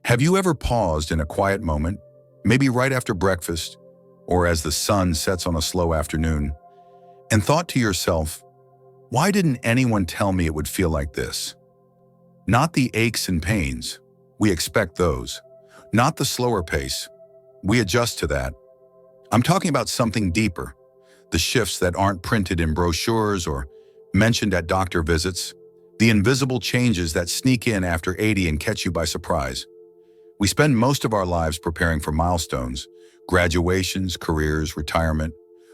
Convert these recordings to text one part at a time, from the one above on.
Have you ever paused in a quiet moment, maybe right after breakfast, or as the sun sets on a slow afternoon, and thought to yourself, why didn't anyone tell me it would feel like this? Not the aches and pains, we expect those. Not the slower pace, we adjust to that. I'm talking about something deeper, the shifts that aren't printed in brochures or mentioned at doctor visits, the invisible changes that sneak in after 80 and catch you by surprise. We spend most of our lives preparing for milestones, graduations, careers, retirement,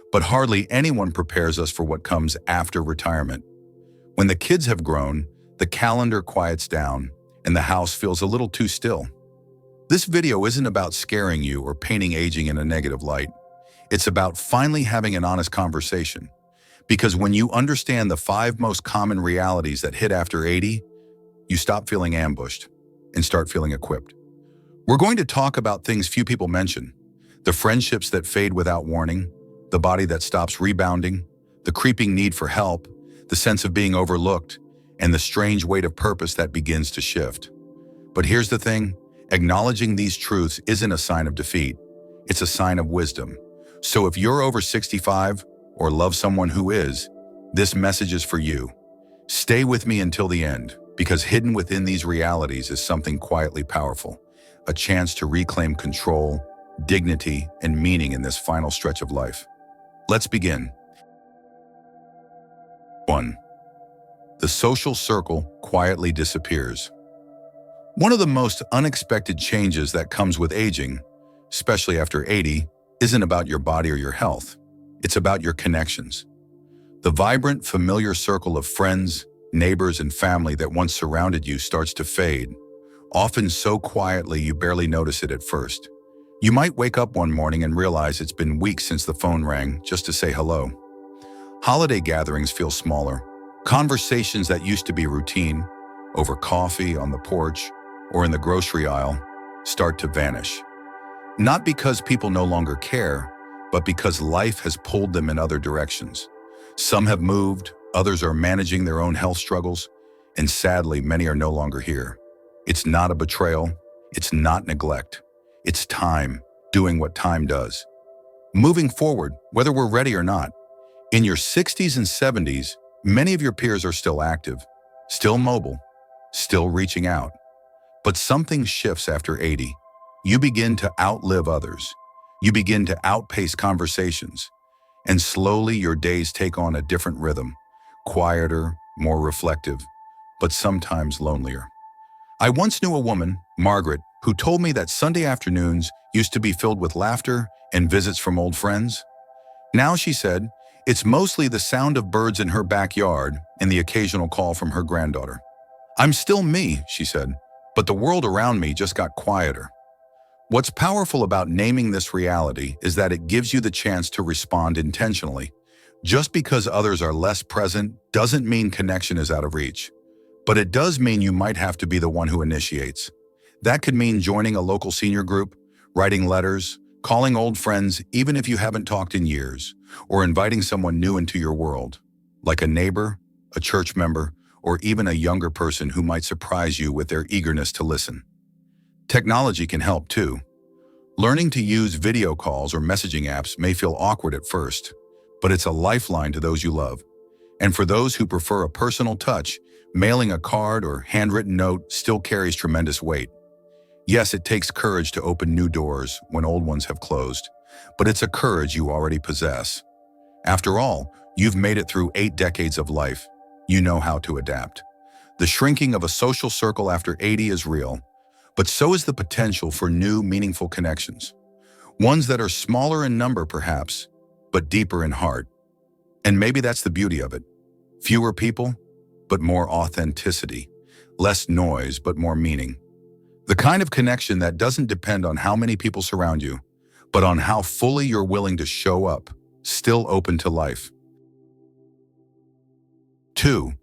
but hardly anyone prepares us for what comes after retirement. When the kids have grown, the calendar quiets down, and the house feels a little too still. This video isn't about scaring you or painting aging in a negative light. It's about finally having an honest conversation. Because when you understand the 5 most common realities that hit after 80, you stop feeling ambushed and start feeling equipped. We're going to talk about things few people mention: the friendships that fade without warning, the body that stops rebounding, the creeping need for help, the sense of being overlooked, and the strange weight of purpose that begins to shift. But here's the thing, acknowledging these truths isn't a sign of defeat, it's a sign of wisdom. So if you're over 65 or love someone who is, this message is for you. Stay with me until the end, because hidden within these realities is something quietly powerful, a chance to reclaim control, dignity, and meaning in this final stretch of life. Let's begin. 1. The social circle quietly disappears. One of the most unexpected changes that comes with aging, especially after 80, isn't about your body or your health. It's about your connections. The vibrant, familiar circle of friends, neighbors, and family that once surrounded you starts to fade, often so quietly you barely notice it at first. You might wake up one morning and realize it's been weeks since the phone rang just to say hello. Holiday gatherings feel smaller. Conversations that used to be routine, over coffee, on the porch, or in the grocery aisle, start to vanish. Not because people no longer care, but because life has pulled them in other directions. Some have moved, others are managing their own health struggles, and sadly, many are no longer here. It's not a betrayal, it's not neglect. It's time, doing what time does. Moving forward, whether we're ready or not, in your 60s and 70s, many of your peers are still active, still mobile, still reaching out. But something shifts after 80. You begin to outlive others. You begin to outpace conversations. And slowly your days take on a different rhythm, quieter, more reflective, but sometimes lonelier. I once knew a woman, Margaret, who told me that Sunday afternoons used to be filled with laughter and visits from old friends. Now, she said, it's mostly the sound of birds in her backyard and the occasional call from her granddaughter. I'm still me, she said, but the world around me just got quieter. What's powerful about naming this reality is that it gives you the chance to respond intentionally. Just because others are less present doesn't mean connection is out of reach. But it does mean you might have to be the one who initiates. That could mean joining a local senior group, writing letters, calling old friends even if you haven't talked in years, or inviting someone new into your world, like a neighbor, a church member, or even a younger person who might surprise you with their eagerness to listen. Technology can help too. Learning to use video calls or messaging apps may feel awkward at first, but it's a lifeline to those you love. And for those who prefer a personal touch, mailing a card or handwritten note still carries tremendous weight. Yes, it takes courage to open new doors when old ones have closed, but it's a courage you already possess. After all, you've made it through 8 decades of life. You know how to adapt. The shrinking of a social circle after 80 is real, but so is the potential for new, meaningful connections. Ones that are smaller in number, perhaps, but deeper in heart. And maybe that's the beauty of it. Fewer people, but more authenticity. Less noise, but more meaning. The kind of connection that doesn't depend on how many people surround you, but on how fully you're willing to show up, still open to life. 2.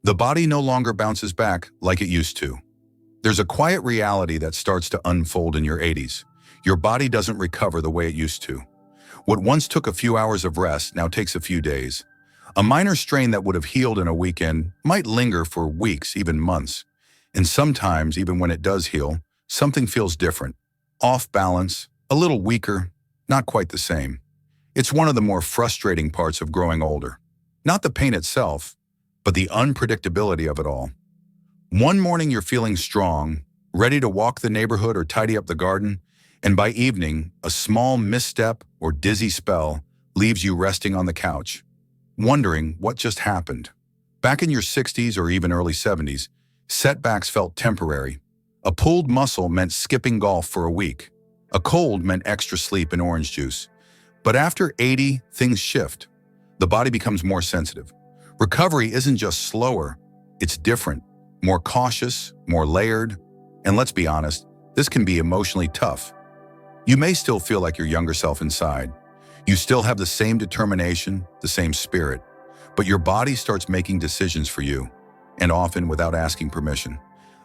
The body no longer bounces back like it used to. There's a quiet reality that starts to unfold in your 80s. Your body doesn't recover the way it used to. What once took a few hours of rest now takes a few days. A minor strain that would have healed in a weekend might linger for weeks, even months. And sometimes, even when it does heal, something feels different. Off balance, a little weaker, not quite the same. It's one of the more frustrating parts of growing older. Not the pain itself, but the unpredictability of it all. One morning you're feeling strong, ready to walk the neighborhood or tidy up the garden, and by evening, a small misstep or dizzy spell leaves you resting on the couch, wondering what just happened. Back in your 60s or even early 70s, setbacks felt temporary. A pulled muscle meant skipping golf for a week. A cold meant extra sleep and orange juice. But after 80, things shift. The body becomes more sensitive. Recovery isn't just slower, it's different, more cautious, more layered, and let's be honest, this can be emotionally tough. You may still feel like your younger self inside. You still have the same determination, the same spirit, but your body starts making decisions for you, and often without asking permission.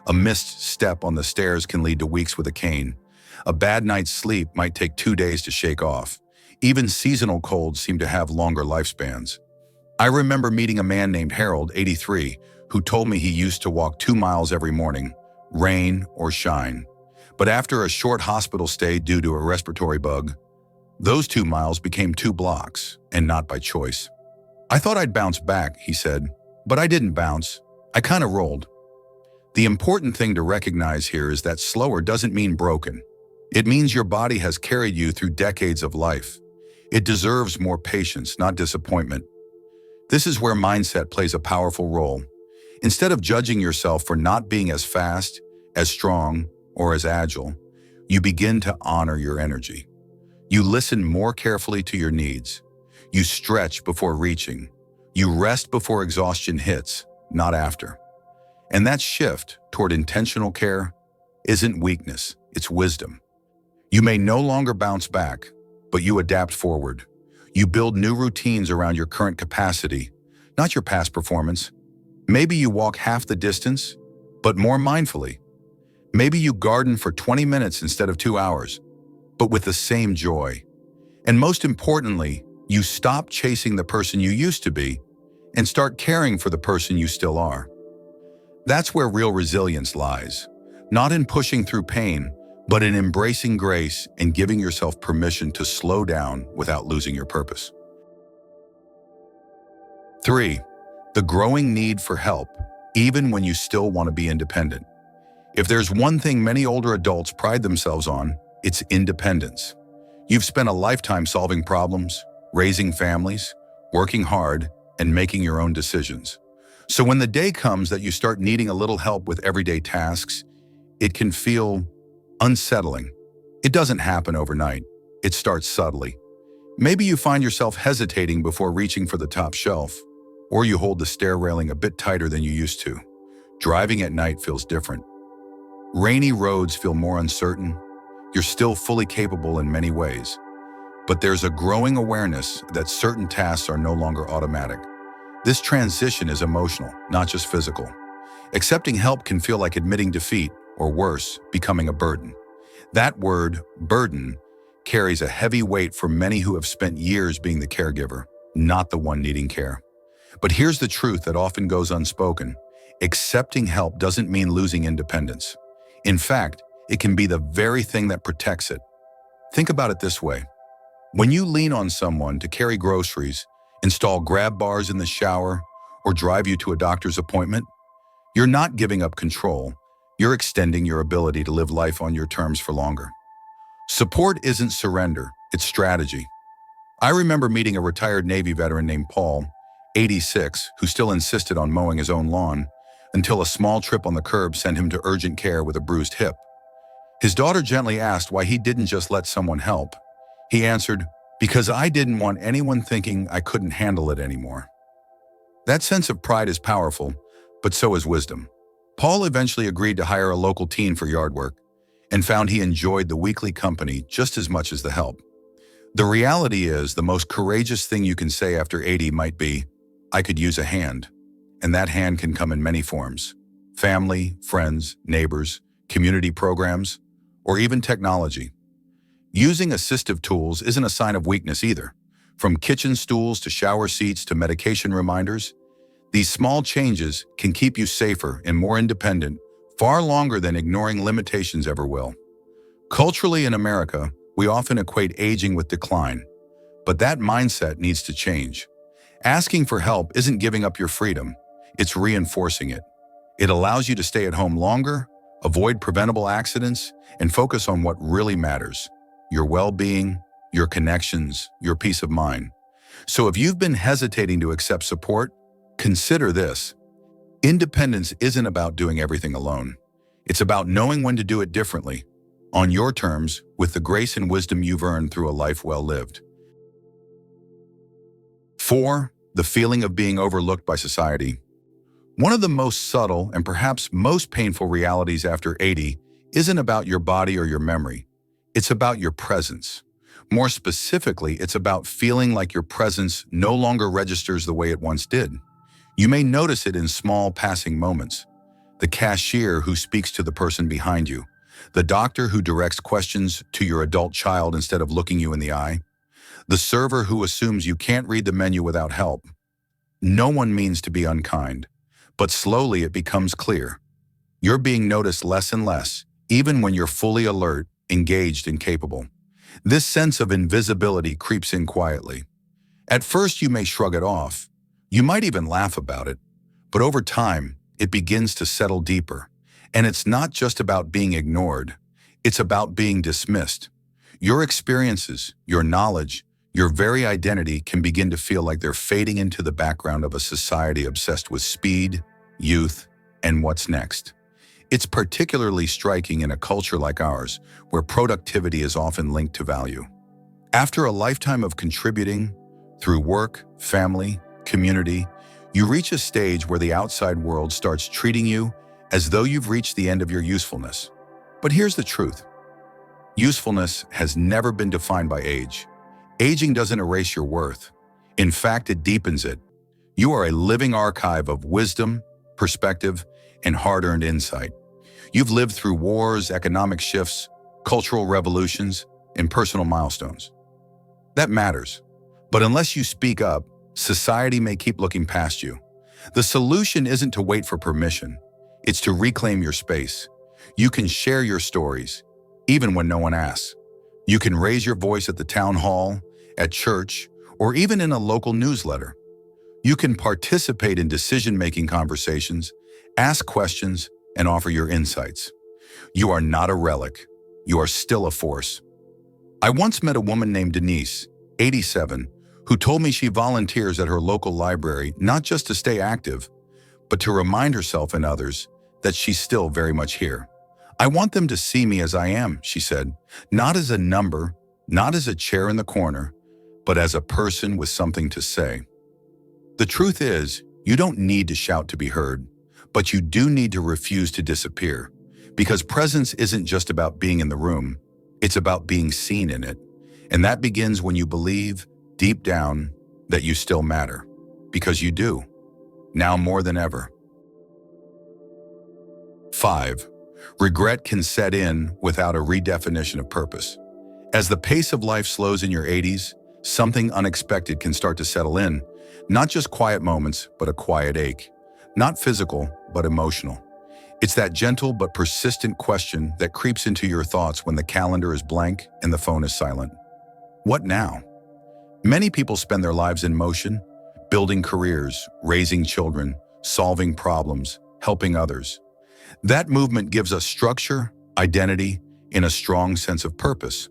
A missed step on the stairs can lead to weeks with a cane. A bad night's sleep might take 2 days to shake off. Even seasonal colds seem to have longer lifespans. I remember meeting a man named Harold, 83, who told me he used to walk 2 miles every morning, rain or shine. But after a short hospital stay due to a respiratory bug, those 2 miles became 2 blocks, and not by choice. I thought I'd bounce back, he said, but I didn't bounce. I kind of rolled. The important thing to recognize here is that slower doesn't mean broken. It means your body has carried you through decades of life. It deserves more patience, not disappointment. This is where mindset plays a powerful role. Instead of judging yourself for not being as fast, as strong, or as agile, you begin to honor your energy. You listen more carefully to your needs. You stretch before reaching. You rest before exhaustion hits, not after. And that shift toward intentional care isn't weakness, it's wisdom. You may no longer bounce back, but you adapt forward. You build new routines around your current capacity, not your past performance. Maybe you walk half the distance, but more mindfully. Maybe you garden for 20 minutes instead of 2 hours, but with the same joy. And most importantly, you stop chasing the person you used to be and start caring for the person you still are. That's where real resilience lies, not in pushing through pain, but in embracing grace and giving yourself permission to slow down without losing your purpose. 3. The growing need for help, even when you still want to be independent. If there's one thing many older adults pride themselves on, it's independence. You've spent a lifetime solving problems, raising families, working hard, and making your own decisions. So when the day comes that you start needing a little help with everyday tasks, it can feel unsettling. It doesn't happen overnight. It starts subtly. Maybe you find yourself hesitating before reaching for the top shelf, or you hold the stair railing a bit tighter than you used to. Driving at night feels different. Rainy roads feel more uncertain. You're still fully capable in many ways, but there's a growing awareness that certain tasks are no longer automatic. This transition is emotional, not just physical. Accepting help can feel like admitting defeat, or worse, becoming a burden. That word, burden, carries a heavy weight for many who have spent years being the caregiver, not the one needing care. But here's the truth that often goes unspoken. Accepting help doesn't mean losing independence. In fact, it can be the very thing that protects it. Think about it this way. When you lean on someone to carry groceries, install grab bars in the shower, or drive you to a doctor's appointment, you're not giving up control. You're extending your ability to live life on your terms for longer. Support isn't surrender, it's strategy. I remember meeting a retired Navy veteran named Paul, 86, who still insisted on mowing his own lawn until a small trip on the curb sent him to urgent care with a bruised hip. His daughter gently asked why he didn't just let someone help. He answered, "Because I didn't want anyone thinking I couldn't handle it anymore." That sense of pride is powerful, but so is wisdom. Paul eventually agreed to hire a local teen for yard work and found he enjoyed the weekly company just as much as the help. The reality is the most courageous thing you can say after 80 might be, "I could use a hand." And that hand can come in many forms: family, friends, neighbors, community programs, or even technology. Using assistive tools isn't a sign of weakness either. From kitchen stools to shower seats to medication reminders, these small changes can keep you safer and more independent far longer than ignoring limitations ever will. Culturally in America, we often equate aging with decline, but that mindset needs to change. Asking for help isn't giving up your freedom, it's reinforcing it. It allows you to stay at home longer, avoid preventable accidents, and focus on what really matters: your well-being, your connections, your peace of mind. So if you've been hesitating to accept support, consider this. Independence isn't about doing everything alone. It's about knowing when to do it differently, on your terms, with the grace and wisdom you've earned through a life well lived. 4. The feeling of being overlooked by society. One of the most subtle and perhaps most painful realities after 80 isn't about your body or your memory. It's about your presence. More specifically, it's about feeling like your presence no longer registers the way it once did. You may notice it in small passing moments. The cashier who speaks to the person behind you. The doctor who directs questions to your adult child instead of looking you in the eye. The server who assumes you can't read the menu without help. No one means to be unkind, but slowly it becomes clear. You're being noticed less and less, even when you're fully alert, engaged, and capable. This sense of invisibility creeps in quietly. At first, you may shrug it off. You might even laugh about it. But over time, it begins to settle deeper. And it's not just about being ignored. It's about being dismissed. Your experiences, your knowledge, your very identity can begin to feel like they're fading into the background of a society obsessed with speed, youth, and what's next. It's particularly striking in a culture like ours, where productivity is often linked to value. After a lifetime of contributing, through work, family, community, you reach a stage where the outside world starts treating you as though you've reached the end of your usefulness. But here's the truth. Usefulness has never been defined by age. Aging doesn't erase your worth. In fact, it deepens it. You are a living archive of wisdom, perspective, and hard-earned insight. You've lived through wars, economic shifts, cultural revolutions, and personal milestones. That matters. But unless you speak up, society may keep looking past you. The solution isn't to wait for permission. It's to reclaim your space. You can share your stories, even when no one asks. You can raise your voice at the town hall, at church, or even in a local newsletter. You can participate in decision-making conversations, ask questions, and offer your insights. You are not a relic. You are still a force. I once met a woman named Denise, 87, who told me she volunteers at her local library not just to stay active, but to remind herself and others that she's still very much here. I want them to see me as I am, she said, not as a number, not as a chair in the corner, but as a person with something to say. The truth is, you don't need to shout to be heard, but you do need to refuse to disappear, because presence isn't just about being in the room, it's about being seen in it. And that begins when you believe, deep down, that you still matter, because you do, now more than ever. 5. Regret can set in without a redefinition of purpose. As the pace of life slows in your 80s, something unexpected can start to settle in, not just quiet moments, but a quiet ache. Not physical, but emotional. It's that gentle but persistent question that creeps into your thoughts when the calendar is blank and the phone is silent. What now? Many people spend their lives in motion, building careers, raising children, solving problems, helping others. That movement gives us structure, identity, and a strong sense of purpose.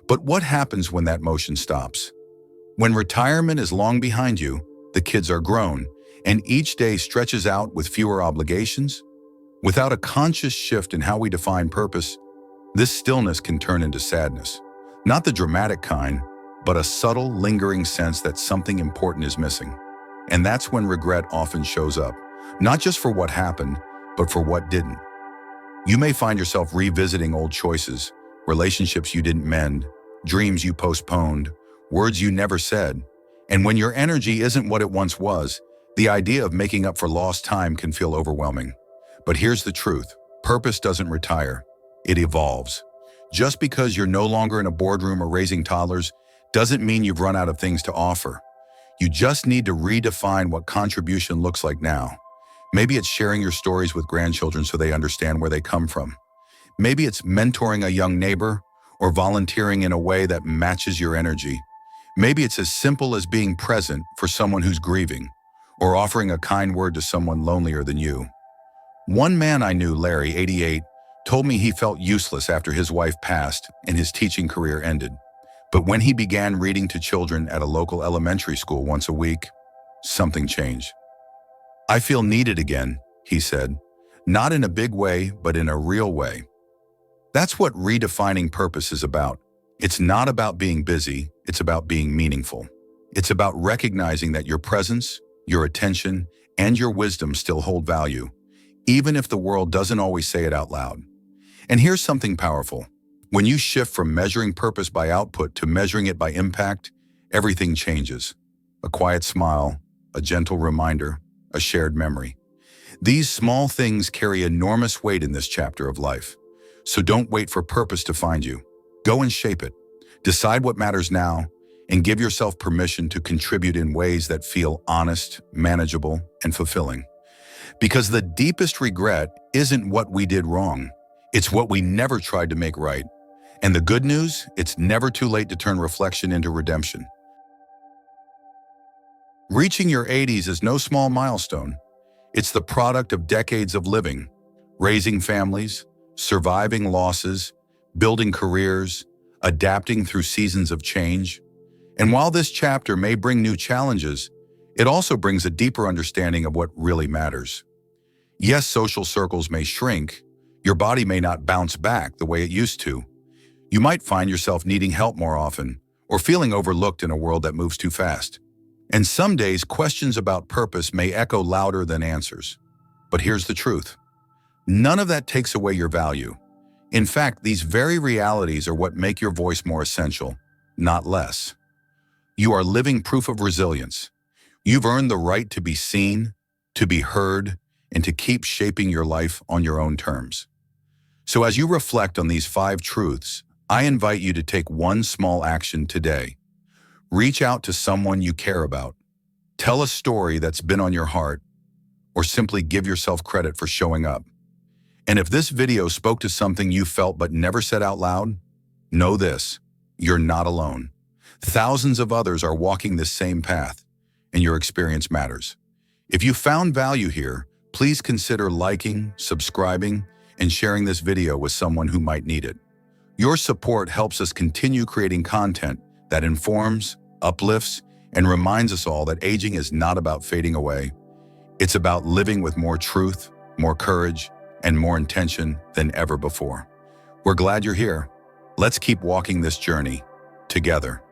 But what happens when that motion stops? When retirement is long behind you, the kids are grown, and each day stretches out with fewer obligations? Without a conscious shift in how we define purpose, this stillness can turn into sadness. Not the dramatic kind, but a subtle, lingering sense that something important is missing. And that's when regret often shows up, not just for what happened, but for what didn't. You may find yourself revisiting old choices, relationships you didn't mend, dreams you postponed, words you never said. And when your energy isn't what it once was, the idea of making up for lost time can feel overwhelming. But here's the truth. Purpose doesn't retire. It evolves. Just because you're no longer in a boardroom or raising toddlers doesn't mean you've run out of things to offer. You just need to redefine what contribution looks like now. Maybe it's sharing your stories with grandchildren so they understand where they come from. Maybe it's mentoring a young neighbor or volunteering in a way that matches your energy. Maybe it's as simple as being present for someone who's grieving or offering a kind word to someone lonelier than you. One man I knew, Larry, 88, told me he felt useless after his wife passed and his teaching career ended. But when he began reading to children at a local elementary school once a week, something changed. "I feel needed again," he said, "not in a big way, but in a real way." That's what redefining purpose is about. It's not about being busy, it's about being meaningful. It's about recognizing that your presence, your attention, and your wisdom still hold value, even if the world doesn't always say it out loud. And here's something powerful. When you shift from measuring purpose by output to measuring it by impact, everything changes. A quiet smile, a gentle reminder, a shared memory. These small things carry enormous weight in this chapter of life. So don't wait for purpose to find you. Go and shape it. Decide what matters now, and give yourself permission to contribute in ways that feel honest, manageable, and fulfilling. Because the deepest regret isn't what we did wrong. It's what we never tried to make right. And the good news, it's never too late to turn reflection into redemption. Reaching your 80s is no small milestone. It's the product of decades of living, raising families, surviving losses, building careers, adapting through seasons of change. And while this chapter may bring new challenges, it also brings a deeper understanding of what really matters. Yes, social circles may shrink. Your body may not bounce back the way it used to. You might find yourself needing help more often, or feeling overlooked in a world that moves too fast. And some days, questions about purpose may echo louder than answers. But here's the truth. None of that takes away your value. In fact, these very realities are what make your voice more essential, not less. You are living proof of resilience. You've earned the right to be seen, to be heard, and to keep shaping your life on your own terms. So as you reflect on these 5 truths, I invite you to take one small action today. Reach out to someone you care about. Tell a story that's been on your heart, or simply give yourself credit for showing up. And if this video spoke to something you felt but never said out loud, know this: you're not alone. Thousands of others are walking this same path, and your experience matters. If you found value here, please consider liking, subscribing, and sharing this video with someone who might need it. Your support helps us continue creating content that informs, uplifts, and reminds us all that aging is not about fading away. It's about living with more truth, more courage, and more intention than ever before. We're glad you're here. Let's keep walking this journey together.